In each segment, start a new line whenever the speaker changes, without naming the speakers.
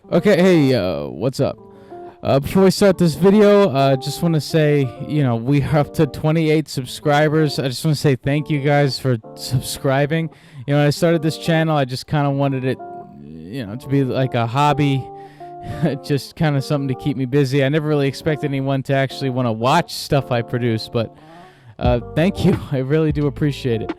Okay, hey, what's up? Before we start this video, just want to say, we are up to 28 subscribers. I just want to say thank you guys for subscribing. When I started this channel, I just kind of wanted it, to be like a hobby, just kind of something to keep me busy. I never really expected anyone to actually want to watch stuff I produce, but thank you. I really do appreciate it.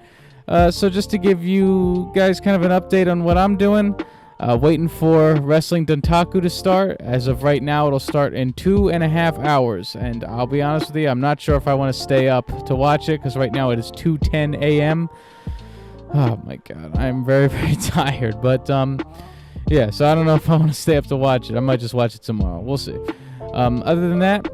So just to give you guys kind of an update on what I'm doing. Waiting for Wrestling Dontaku to start. As of right now, it'll start in 2.5 hours. And I'll be honest with you, I'm not sure if I want to stay up to watch it, because right now it is 2:10 a.m. Oh my god, I'm very, very tired. But, yeah, so I don't know if I want to stay up to watch it. I might just watch it tomorrow. We'll see. Other than that,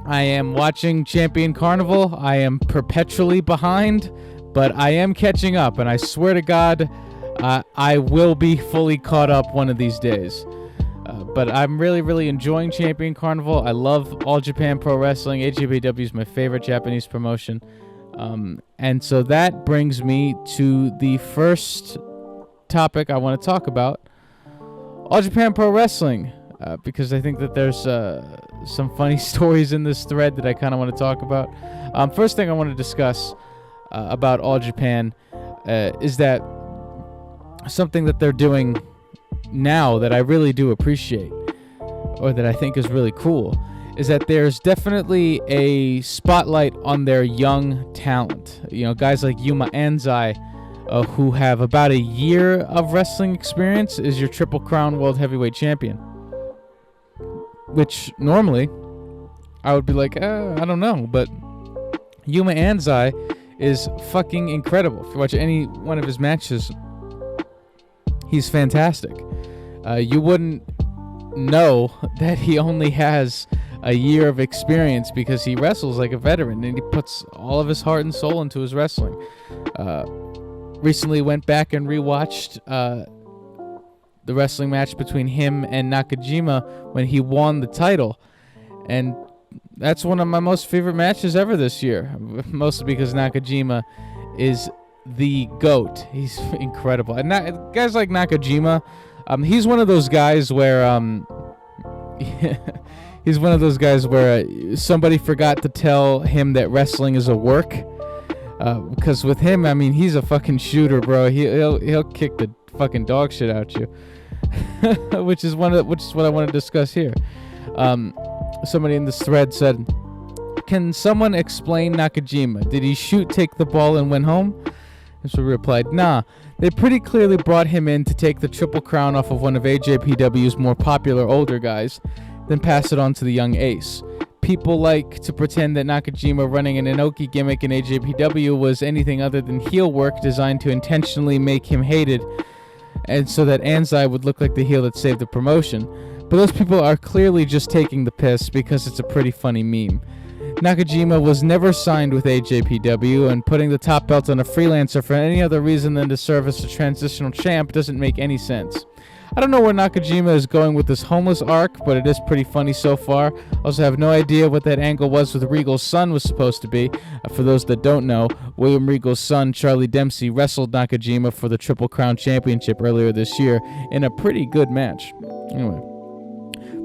I am watching Champion Carnival. I am perpetually behind, but I am catching up. And I swear to God, I will be fully caught up one of these days. But I'm really, really enjoying Champion Carnival. I love All Japan Pro Wrestling. AJPW is my favorite Japanese promotion. And so that brings me to the first topic I want to talk about. All Japan Pro Wrestling. Because I think that there's some funny stories in this thread that I kind of want to talk about. First thing I want to discuss about All Japan is that something that they're doing now that I really do appreciate, or that I think is really cool, is that there's definitely a spotlight on their young talent. Guys like Yuma Anzai, who have about a year of wrestling experience, is your Triple Crown World Heavyweight Champion. Which normally I would be like, I don't know, but Yuma Anzai is fucking incredible. If you watch any one of his matches, he's fantastic. You wouldn't know that he only has a year of experience because he wrestles like a veteran and he puts all of his heart and soul into his wrestling. Recently went back and rewatched the wrestling match between him and Nakajima when he won the title. And that's one of my most favorite matches ever this year. Mostly because Nakajima is the GOAT. He's incredible. And guys like Nakajima, he's one of those guys where somebody forgot to tell him that wrestling is a work. Because with him, I mean, he's a fucking shooter, bro. He'll kick the fucking dog shit out you. which is what I want to discuss here. Somebody in this thread said, "Can someone explain Nakajima? Did he shoot, take the ball, and went home?" And so we replied, "Nah, they pretty clearly brought him in to take the Triple Crown off of one of AJPW's more popular older guys, then pass it on to the young ace. People like to pretend that Nakajima running an Inoki gimmick in AJPW was anything other than heel work designed to intentionally make him hated, and so that Anzai would look like the heel that saved the promotion. But those people are clearly just taking the piss because it's a pretty funny meme. Nakajima was never signed with AJPW, and putting the top belt on a freelancer for any other reason than to serve as a transitional champ doesn't make any sense. I don't know where Nakajima is going with this homeless arc, but it is pretty funny so far. Also have no idea what that angle was with Regal's son was supposed to be. For those that don't know, William Regal's son, Charlie Dempsey, wrestled Nakajima for the Triple Crown Championship earlier this year in a pretty good match. Anyway.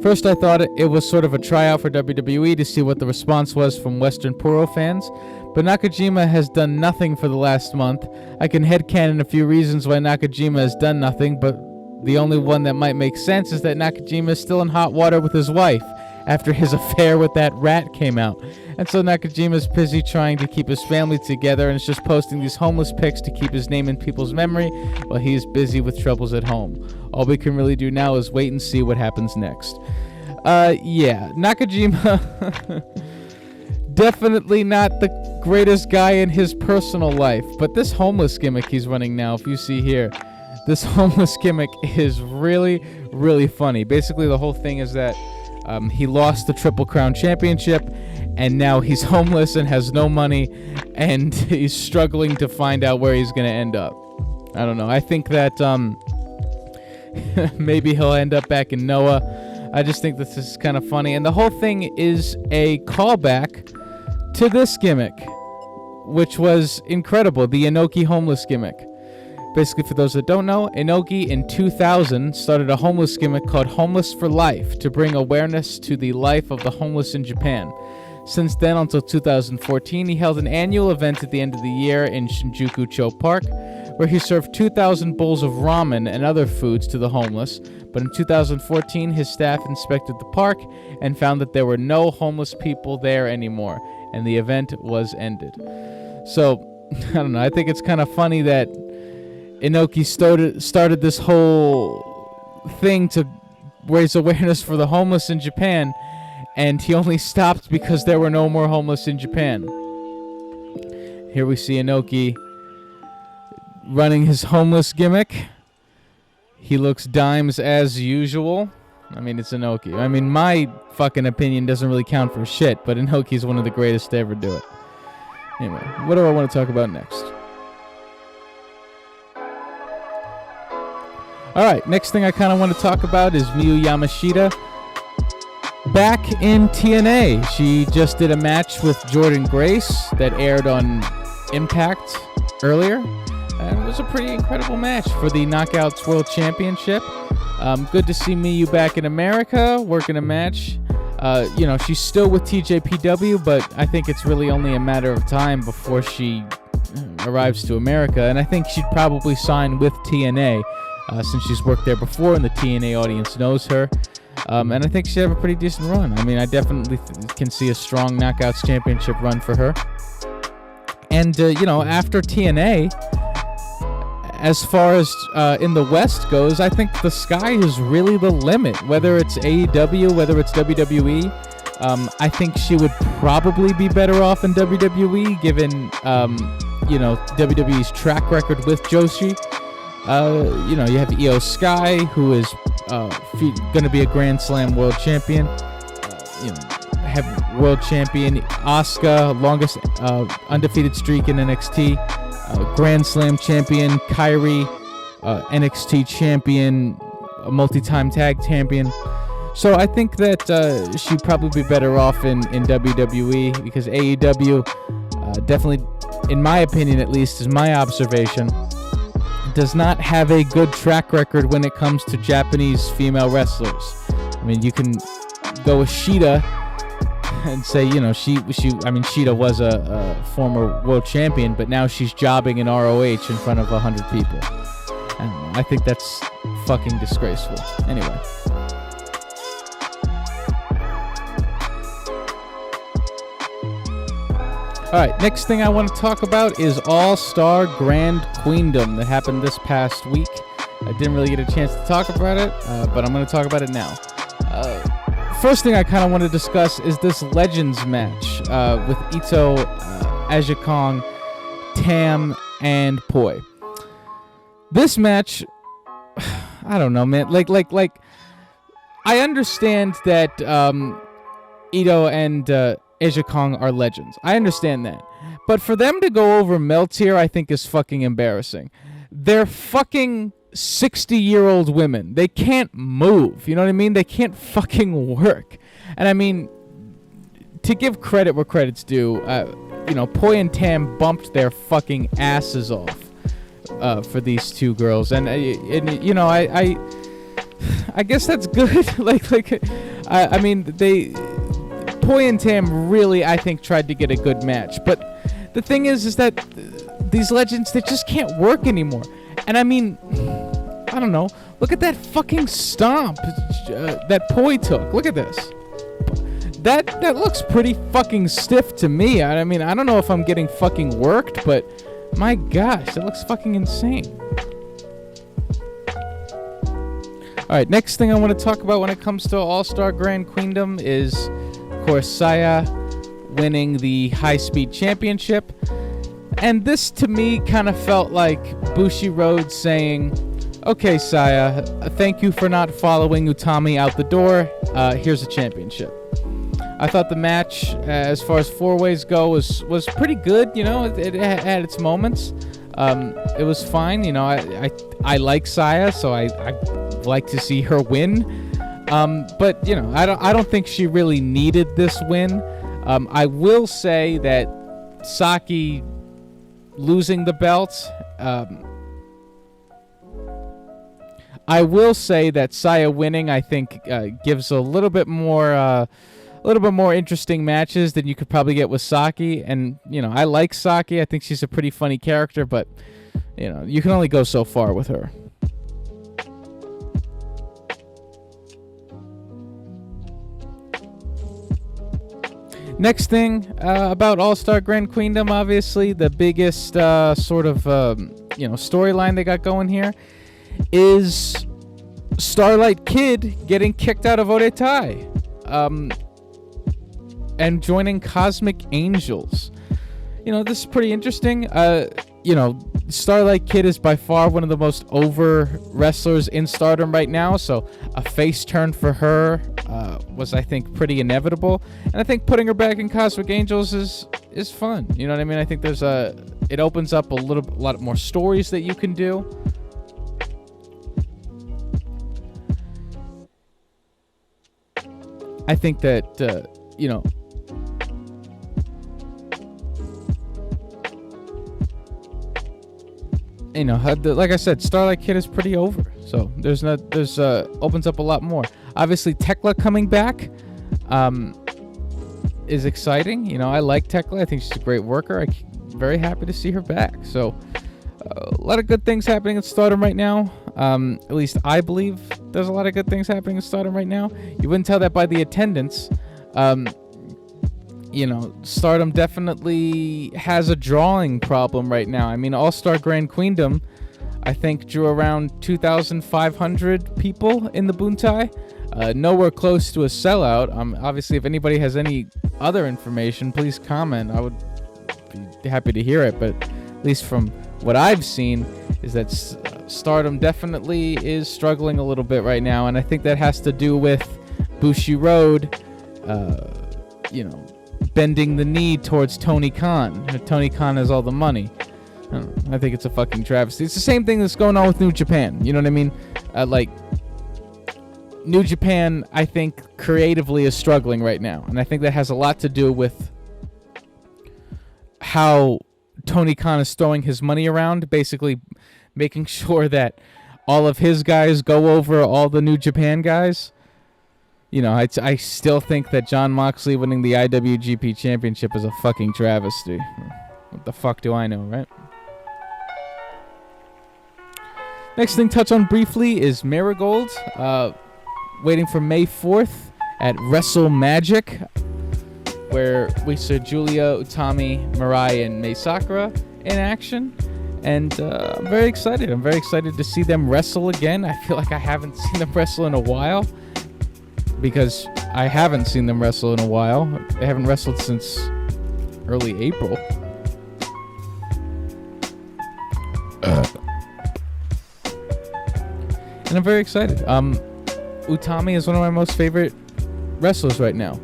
First, I thought it was sort of a tryout for WWE to see what the response was from Western Puro fans, but Nakajima has done nothing for the last month. I can headcanon a few reasons why Nakajima has done nothing, but the only one that might make sense is that Nakajima is still in hot water with his wife after his affair with that rat came out. And so Nakajima's busy trying to keep his family together and is just posting these homeless pics to keep his name in people's memory while he is busy with troubles at home. All we can really do now is wait and see what happens next. Yeah, Nakajima definitely not the greatest guy in his personal life, but this homeless gimmick he's running now, if you see here, this homeless gimmick is really, really funny. Basically, the whole thing is that he lost the Triple Crown Championship, and now he's homeless and has no money, and he's struggling to find out where he's going to end up. I don't know. I think that maybe he'll end up back in Noah. I just think this is kind of funny. And the whole thing is a callback to this gimmick, which was incredible, the Inoki homeless gimmick. Basically, for those that don't know, Inoki in 2000 started a homeless gimmick called Homeless for Life to bring awareness to the life of the homeless in Japan. Since then until 2014, he held an annual event at the end of the year in Shinjuku-cho Park, where he served 2,000 bowls of ramen and other foods to the homeless. But in 2014, his staff inspected the park and found that there were no homeless people there anymore, and the event was ended. So, I don't know, I think it's kind of funny that Inoki started this whole thing to raise awareness for the homeless in Japan, and he only stopped because there were no more homeless in Japan. Here we see Inoki running his homeless gimmick. He looks dimes as usual. I mean, it's Inoki. I mean, my fucking opinion doesn't really count for shit, but Inoki's one of the greatest to ever do it. Anyway, what do I want to talk about next? Alright, next thing I kind of want to talk about is Miyu Yamashita. Back in TNA, she just did a match with Jordynne Grace that aired on Impact earlier. And it was a pretty incredible match for the Knockouts World Championship. Good to see Miyu back in America, working a match. She's still with AJPW, but I think it's really only a matter of time before she arrives to America. And I think she'd probably sign with TNA, since she's worked there before and the TNA audience knows her. And I think she'd have a pretty decent run. I mean, I definitely can see a strong Knockouts Championship run for her. And, after TNA, as far as in the West goes, I think the sky is really the limit. Whether it's AEW, whether it's WWE, I think she would probably be better off in WWE, given, WWE's track record with Joshi. You have Io Sky, who is going to be a Grand Slam world champion. Have world champion Asuka, longest undefeated streak in NXT. Grand Slam champion Kairi, NXT champion, a multi-time tag champion. So I think that she'd probably be better off in WWE, because AEW definitely, in my opinion at least, is my observation, does not have a good track record when it comes to Japanese female wrestlers. I mean, you can go with Shida and say, Shida was a former world champion, but now she's jobbing in ROH in front of 100 people. I don't know. I think that's fucking disgraceful. Anyway. Alright, next thing I want to talk about is All-Star Grand Queendom that happened this past week. I didn't really get a chance to talk about it, but I'm going to talk about it now. First thing I kind of want to discuss is this Legends match with Ito, Aja Kong, Tam, and Poi. This match, I don't know, man. Like, I understand that Ito and Aja Kong are legends. I understand that. But for them to go over Melt here, I think is fucking embarrassing. They're fucking 60-year-old women. They can't move. You know what I mean? They can't fucking work. And I mean, to give credit where credit's due, Poi and Tam bumped their fucking asses off for these two girls. And I guess that's good. I mean, Poi and Tam really, I think, tried to get a good match. But the thing is that these legends, they just can't work anymore. And I mean, I don't know. Look at that fucking stomp that Poi took. Look at this. That looks pretty fucking stiff to me. I mean, I don't know if I'm getting fucking worked, but my gosh, it looks fucking insane. Alright, next thing I want to talk about when it comes to All-Star Grand Queendom is, of course, Saya winning the High Speed Championship. And this, to me, kind of felt like Bushiroad saying, okay, Saya, thank you for not following Utami out the door. Here's a championship. I thought the match, as far as four-ways go, was pretty good. It had its moments. It was fine. I like Saya, so I like to see her win. But I don't think she really needed this win. I will say that Saki losing the belt, I will say that Saya winning, I think, gives a little bit more interesting matches than you could probably get with Saki. And, I like Saki. I think she's a pretty funny character, but, you can only go so far with her. Next thing about All-Star Grand Queendom, obviously, the biggest storyline they got going here is Starlight Kid getting kicked out of Odetai and joining Cosmic Angels. This is pretty interesting. Starlight Kid is by far one of the most over wrestlers in Stardom right now, so a face turn for her was, I think, pretty inevitable. And I think putting her back in Cosmic Angels is fun. You know what I mean? I think it opens up a lot more stories that you can do. I think that like I said, Starlight Kid is pretty over. So there's opens up a lot more. Obviously, Tekla coming back is exciting. I like Tekla. I think she's a great worker. I'm very happy to see her back. So a lot of good things happening in Stardom right now. At least I believe there's a lot of good things happening in Stardom right now. You wouldn't tell that by the attendance. Stardom definitely has a drawing problem right now. I mean, All-Star Grand Queendom, I think, drew around 2,500 people in the Buntai. Nowhere close to a sellout. Obviously, if anybody has any other information, please comment. I would be happy to hear it. But at least from what I've seen is that Stardom definitely is struggling a little bit right now. And I think that has to do with Bushiroad, bending the knee towards Tony Khan. Tony Khan has all the money. I think it's a fucking travesty. It's the same thing that's going on with New Japan. You know what I mean? New Japan, I think, creatively is struggling right now. And I think that has a lot to do with how Tony Khan is throwing his money around, basically making sure that all of his guys go over all the New Japan guys. I still think that Jon Moxley winning the IWGP Championship is a fucking travesty. What the fuck do I know, right? Next thing to touch on briefly is Marigold. Waiting for May 4th at Wrestle Magic, where we saw Julia, Utami, Mirai, and Mai Sakura in action. And I'm very excited. I'm very excited to see them wrestle again. I feel like I haven't seen them wrestle in a while. Because I haven't seen them wrestle in a while. They haven't wrestled since early April. And I'm very excited. Utami is one of my most favorite wrestlers right now.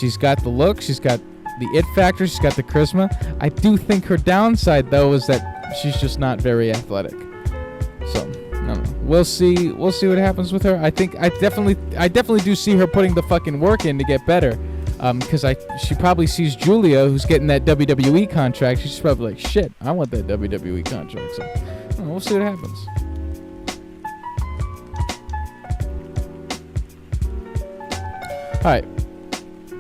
She's got the look. She's got the it factor. She's got the charisma. I do think her downside, though, is that she's just not very athletic. So, I don't know. We'll see what happens with her. I think I definitely do see her putting the fucking work in to get better. Because she probably sees Julia, who's getting that WWE contract. She's probably like, shit, I want that WWE contract. So, I don't know, we'll see what happens. Alright,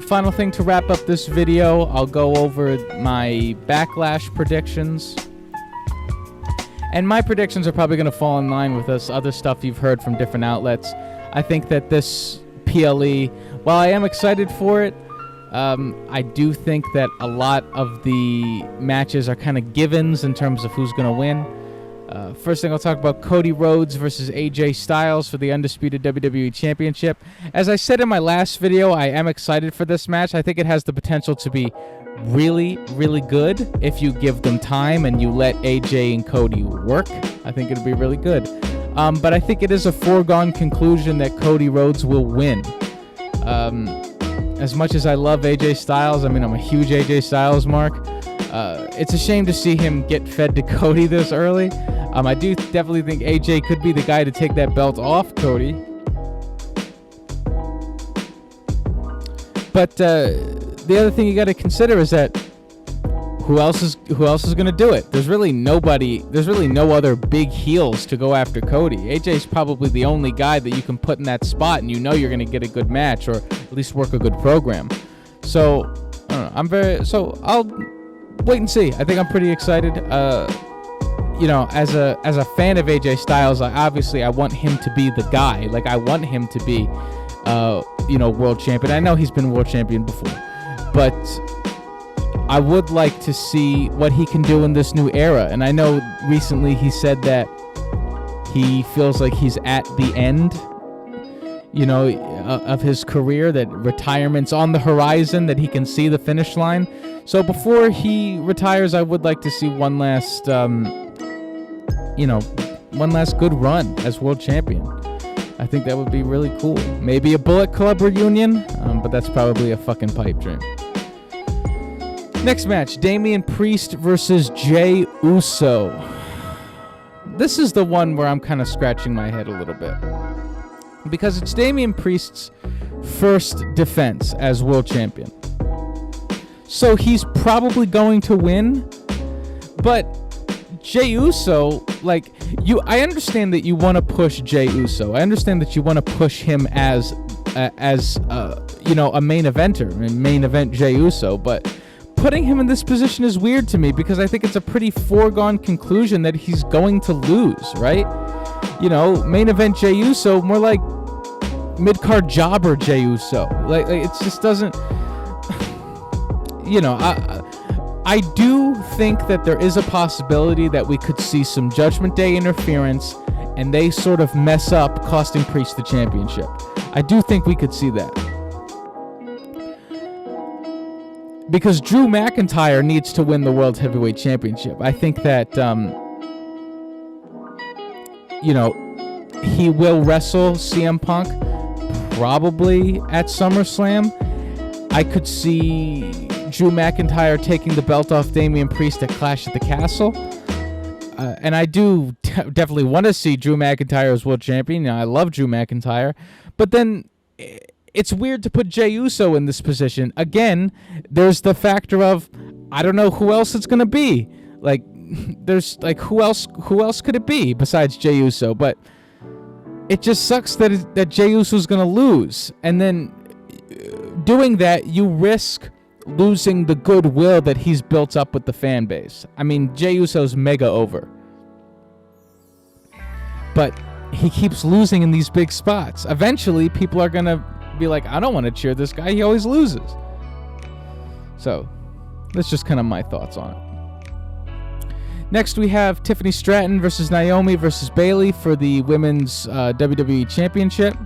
final thing to wrap up this video, I'll go over my Backlash predictions. And my predictions are probably going to fall in line with this other stuff you've heard from different outlets. I think that this PLE, while I am excited for it, I do think that a lot of the matches are kind of givens in terms of who's going to win. First thing I'll talk about, Cody Rhodes versus AJ Styles for the Undisputed WWE Championship. As I said in my last video, I am excited for this match. I think it has the potential to be really, really good if you give them time and you let AJ and Cody work. I think it'll be really good. But I think it is a foregone conclusion that Cody Rhodes will win. As much as I love AJ Styles, I mean, I'm a huge AJ Styles mark. It's a shame to see him get fed to Cody this early. I do definitely think AJ could be the guy to take that belt off Cody. But the other thing you got to consider is that who else is going to do it? There's really no other big heels to go after Cody. AJ's probably the only guy that you can put in that spot, and you're going to get a good match, or at least work a good program. So I don't know. I'll wait and see. I think I'm pretty excited. As a fan of AJ Styles, I want him to be the guy. Like, I want him to be world champion. I know he's been world champion before, but I would like to see what he can do in this new era. And I know recently he said that he feels like he's at the end, of his career, that retirement's on the horizon, that he can see the finish line. So before he retires, I would like to see one last good run as world champion. I think that would be really cool. Maybe a Bullet Club reunion, but that's probably a fucking pipe dream. Next match, Damian Priest versus Jey Uso. This is the one where I'm kind of scratching my head a little bit, because it's Damian Priest's first defense as world champion. So he's probably going to win, but Jey Uso, I understand that you want to push Jey Uso. I understand that you want to push him as a main eventer, main event Jey Uso, but putting him in this position is weird to me, because I think it's a pretty foregone conclusion that he's going to lose, right? Main event Jey Uso, more like mid-card jobber Jey Uso. It just doesn't, I do think that there is a possibility that we could see some Judgment Day interference and they sort of mess up, costing Priest the championship. I do think we could see that. Because Drew McIntyre needs to win the World Heavyweight Championship. I think that, he will wrestle CM Punk probably at SummerSlam. I could see Drew McIntyre taking the belt off Damian Priest at Clash at the Castle. And I do definitely want to see Drew McIntyre as world champion. I love Drew McIntyre. But then it's weird to put Jey Uso in this position. Again, there's the factor of, I don't know who else it's going to be. Who else could it be besides Jey Uso? But it just sucks that Jey Uso's going to lose. And then doing that, you risk losing the goodwill that he's built up with the fan base. I mean, Jey Uso's mega over, but he keeps losing in these big spots. Eventually, people are gonna be like, I don't want to cheer this guy, he always loses. So that's just kind of my thoughts on it. Next, we have Tiffany Stratton versus Naomi versus Bayley for the women's WWE Championship.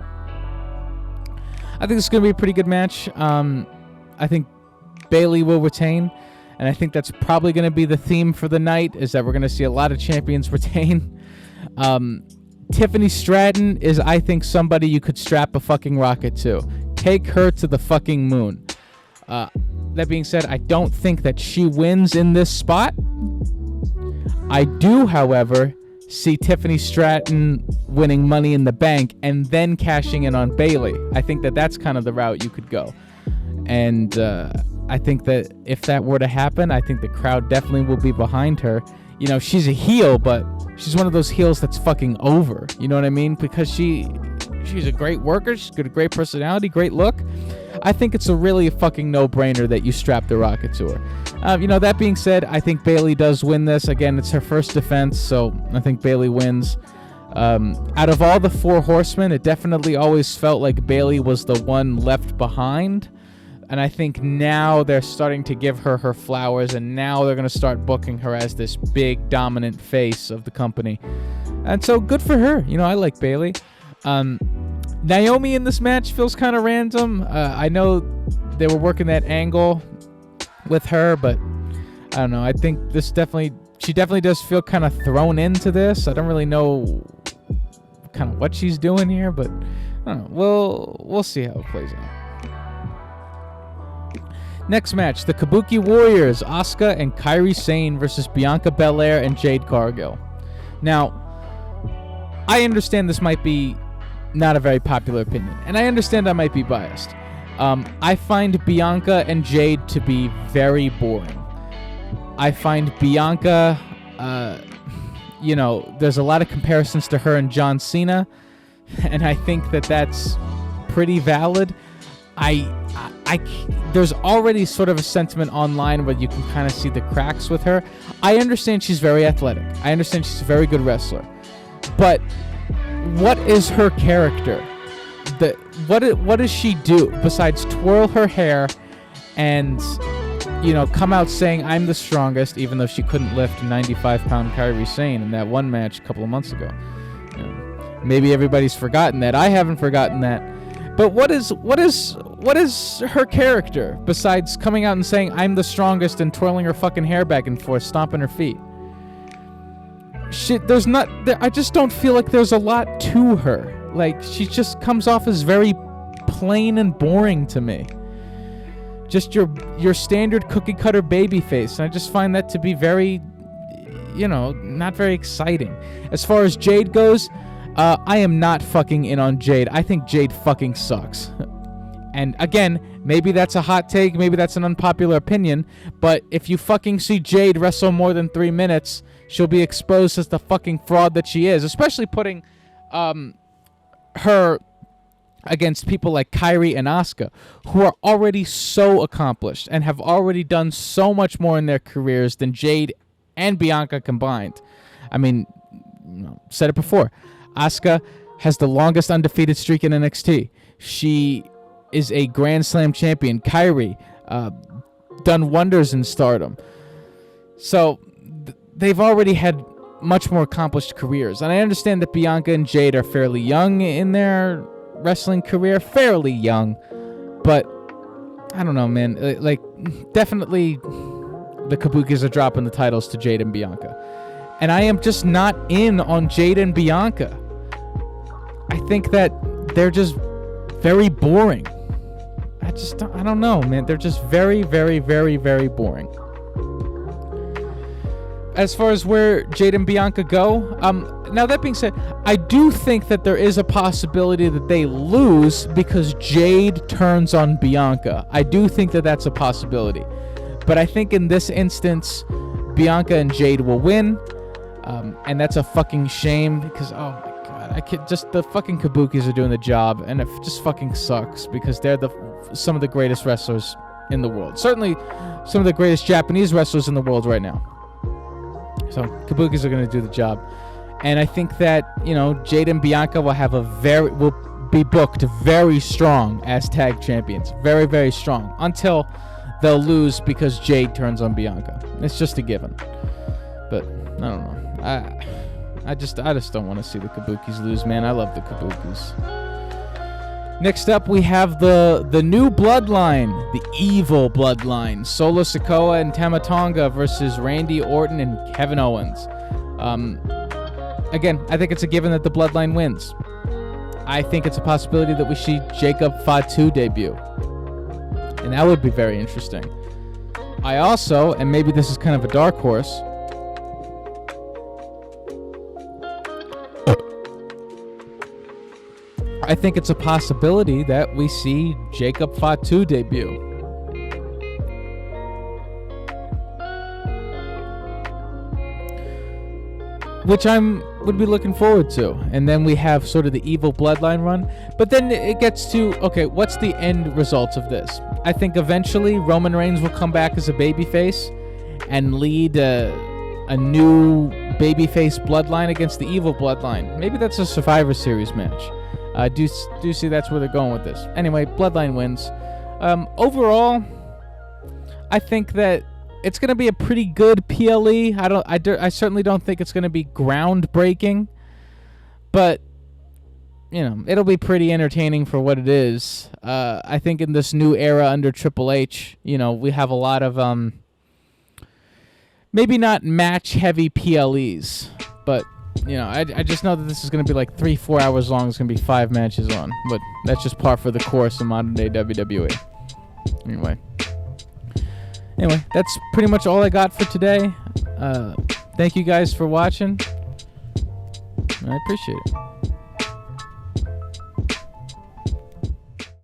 I think it's going to be a pretty good match. I think Bayley will retain, and I think that's probably going to be the theme for the night, is that we're going to see a lot of champions retain. Tiffany Stratton is, I think, somebody you could strap a fucking rocket to. Take her to the fucking moon. That being said, I don't think that she wins in this spot. I do, however, see Tiffany Stratton winning Money in the Bank and then cashing in on Bayley. I think that that's kind of the route you could go. And I think that if that were to happen, I think the crowd definitely will be behind her. She's a heel, but she's one of those heels that's fucking over. You know what I mean? Because she's a great worker. She's got a great personality, great look. I think it's a really fucking no-brainer that you strap the rocket to her. That being said, I think Bayley does win this. Again, it's her first defense, so I think Bayley wins. Out of all the four horsemen, it definitely always felt like Bayley was the one left behind. And I think now they're starting to give her her flowers, and now they're going to start booking her as this big, dominant face of the company. And so good for her. I like Bayley. Naomi in this match feels kind of random. I know they were working that angle with her, but I don't know. I think she definitely does feel kind of thrown into this. I don't really know kind of what she's doing here, but I don't know. We'll see how it plays out. Next match, the Kabuki Warriors, Asuka and Kairi Sane versus Bianca Belair and Jade Cargill. Now, I understand this might be not a very popular opinion, and I understand I might be biased. I find Bianca and Jade to be very boring. I find Bianca, you know, there's a lot of comparisons to her and John Cena, and I think that that's pretty valid. There's already sort of a sentiment online where you can kind of see the cracks with her. I understand she's very athletic. I understand she's a very good wrestler. But what is her character? What does she do besides twirl her hair and, you know, come out saying I'm the strongest, even though she couldn't lift 95-pound Kairi Sane in that one match a couple of months ago? You know, maybe everybody's forgotten that. I haven't forgotten that. But what is her character besides coming out and saying I'm the strongest and twirling her fucking hair back and forth, stomping her feet? Shit, I just don't feel like there's a lot to her. Like, she just comes off as very plain and boring to me. Just your standard cookie cutter baby face. And I just find that to be very, you know, not very exciting. As far as Jade goes, I am not fucking in on Jade. I think Jade fucking sucks. And again, maybe that's a hot take, maybe that's an unpopular opinion, but if you fucking see Jade wrestle more than 3 minutes, she'll be exposed as the fucking fraud that she is, especially putting her against people like Kairi and Asuka, who are already so accomplished and have already done so much more in their careers than Jade and Bianca combined. I mean, said it before, Asuka has the longest undefeated streak in NXT. She is a Grand Slam champion. Kairi, done wonders in Stardom. So they've already had much more accomplished careers. And I understand that Bianca and Jade are fairly young in their wrestling career. Fairly young. But I don't know, man. Like, definitely the Kabukis are dropping the titles to Jade and Bianca. And I am just not in on Jade and Bianca. I think that they're just very boring. I don't know, man. They're just very, very, very, very boring. As far as where Jade and Bianca go, now that being said, I do think that there is a possibility that they lose because Jade turns on Bianca. I do think that that's a possibility. But I think in this instance, Bianca and Jade will win. And that's a fucking shame because, oh my God, the fucking Kabukis are doing the job, and it just fucking sucks because they're some of the greatest wrestlers in the world. Certainly some of the greatest Japanese wrestlers in the world right now. So Kabukis are going to do the job. And I think that, you know, Jade and Bianca will be booked very strong as tag champions. Very, very strong. Until they'll lose because Jade turns on Bianca. It's just a given. But I don't know. I just don't want to see the Kabukis lose, man. I love the Kabukis. Next up, we have the new bloodline, the evil bloodline. Solo Sikoa and Tama Tonga versus Randy Orton and Kevin Owens. Again, I think it's a given that the bloodline wins. I think it's a possibility that we see Jacob Fatu debut. And that would be very interesting. I also, and maybe this is kind of a dark horse, I think it's a possibility that we see Jacob Fatu debut. Which would be looking forward to. And then we have sort of the evil bloodline run. But then it gets to, okay, what's the end result of this? I think eventually Roman Reigns will come back as a babyface and lead a new babyface bloodline against the evil bloodline. Maybe that's a Survivor Series match. Do see that's where they're going with this. Anyway, bloodline wins. Overall, I think that it's going to be a pretty good PLE. I certainly don't think it's going to be groundbreaking, but you know, it'll be pretty entertaining for what it is. I think in this new era under Triple H, you know, we have a lot of maybe not match heavy PLEs, but you know, I just know that this is going to be like 3-4 hours long. It's going to be 5 matches on, but that's just par for the course in modern day WWE. Anyway, that's pretty much all I got for today. Thank you guys for watching. I appreciate it.